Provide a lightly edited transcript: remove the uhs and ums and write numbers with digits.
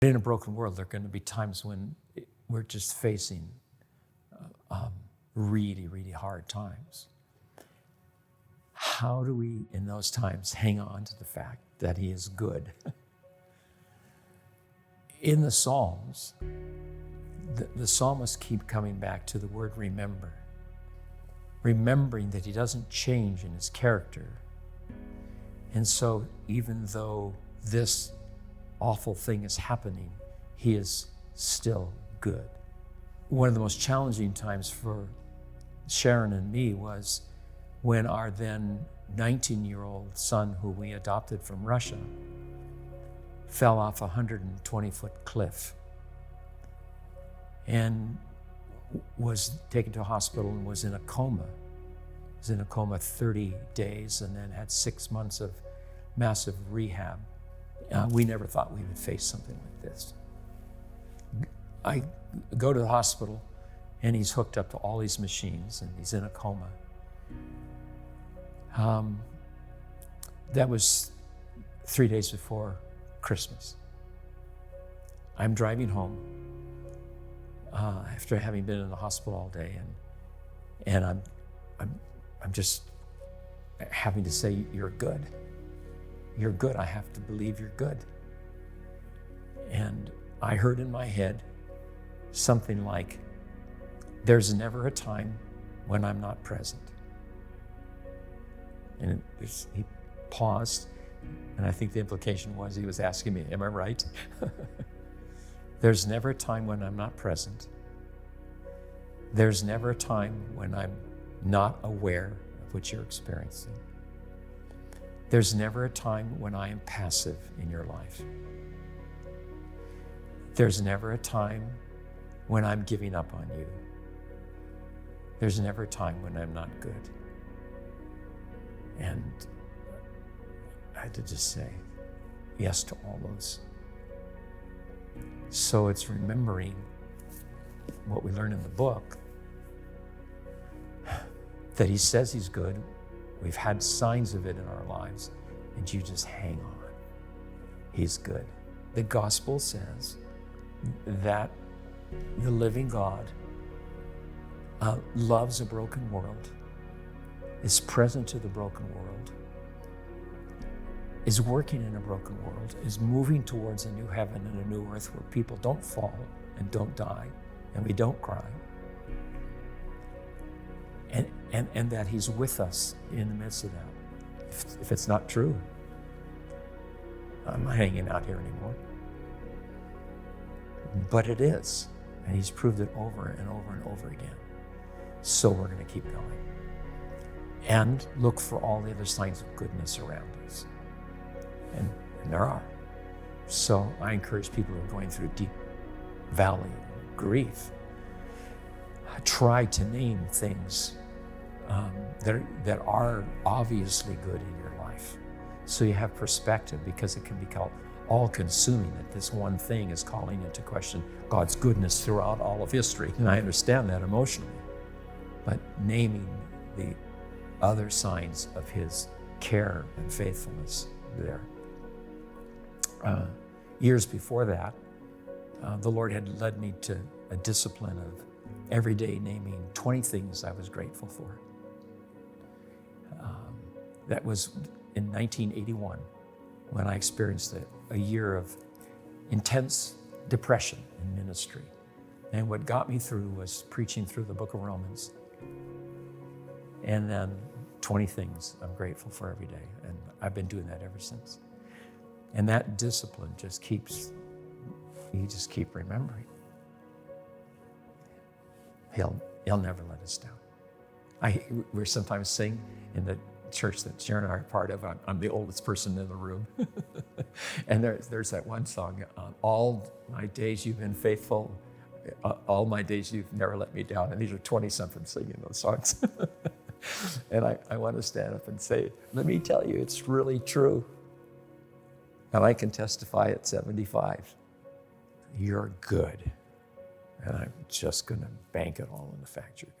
In a broken world, there are going to be times when we're just facing really, really hard times. How do we, in those times, hang on to the fact that he is good? In the Psalms, the psalmists keep coming back to the word remember, remembering that he doesn't change in his character. And so even though this awful thing is happening, he is still good. One of the most challenging times for Sharon and me was when our then 19-year-old son, who we adopted from Russia, fell off a 120-foot cliff and was taken to a hospital and was in a coma. He was in a coma 30 days and then had 6 months of massive rehab. We never thought we would face something like this. I go to the hospital and he's hooked up to all these machines and he's in a coma. That was 3 days before Christmas. I'm driving home after having been in the hospital all day, and I'm just having to say, "You're good. You're good. I have to believe you're good." And I heard in my head something like, "There's never a time when I'm not present." And he paused, and I think the implication was he was asking me, "Am I right?" There's never a time when I'm not present. There's never a time when I'm not aware of what you're experiencing. There's never a time when I am passive in your life. There's never a time when I'm giving up on you. There's never a time when I'm not good. And I had to just say yes to all those. So it's remembering what we learn in the book, that he says he's good. We've had signs of it in our lives, and you just hang on. He's good. The gospel says that the living God loves a broken world, is present to the broken world, is working in a broken world, is moving towards a new heaven and a new earth where people don't fall and don't die, and we don't cry. And that he's with us in the midst of that. If it's not true, I'm not hanging out here anymore. But it is, and he's proved it over and over and over again. So we're going to keep going. And look for all the other signs of goodness around us. And there are. So I encourage people who are going through a deep valley of grief, try to name things that are obviously good in your life. So you have perspective, because it can be called all-consuming, that this one thing is calling into question God's goodness throughout all of history. And I understand that emotionally. But naming the other signs of his care and faithfulness there. Years before that, the Lord had led me to a discipline of every day naming 20 things I was grateful for. That was in 1981 when I experienced a year of intense depression in ministry. And what got me through was preaching through the book of Romans. And then 20 things I'm grateful for every day. And I've been doing that ever since. And that discipline just keeps, you just keep remembering. He'll never let us down. We're sometimes sing in the church that Sharon and I are part of. I'm the oldest person in the room. And there's that one song, all my days you've been faithful, all my days you've never let me down. And these are 20-somethings singing those songs. And I want to stand up and say, let me tell you, it's really true. And I can testify at 75, you're good. And I'm just going to bank it all on the fact you're good.